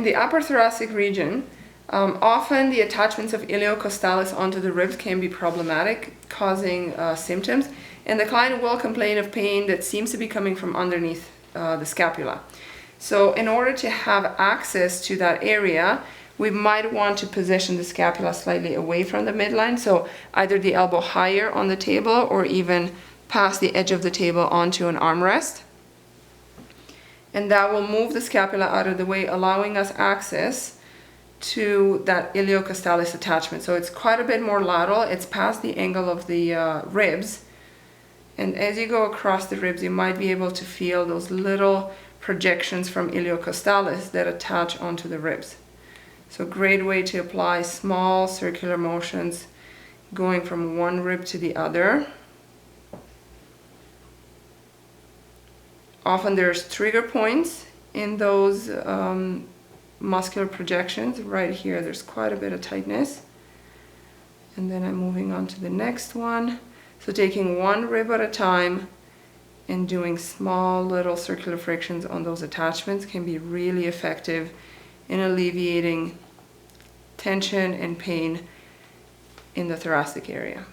the upper thoracic region, often the attachments of iliocostalis onto the ribs can be problematic, causing symptoms, and the client will complain of pain that seems to be coming from underneath the scapula. So in order to have access to that area, we might want to position the scapula slightly away from the midline, so either the elbow higher on the table or even past the edge of the table onto an armrest. And that will move the scapula out of the way, allowing us access to that iliocostalis attachment. So it's quite a bit more lateral, it's past the angle of the ribs. And as you go across the ribs, you might be able to feel those little projections from iliocostalis that attach onto the ribs. So great way to apply small circular motions going from one rib to the other. Often there's trigger points in those muscular projections. Right here, there's quite a bit of tightness. And then I'm moving on to the next one. So taking one rib at a time and doing small little circular frictions on those attachments can be really effective in alleviating tension and pain in the thoracic area.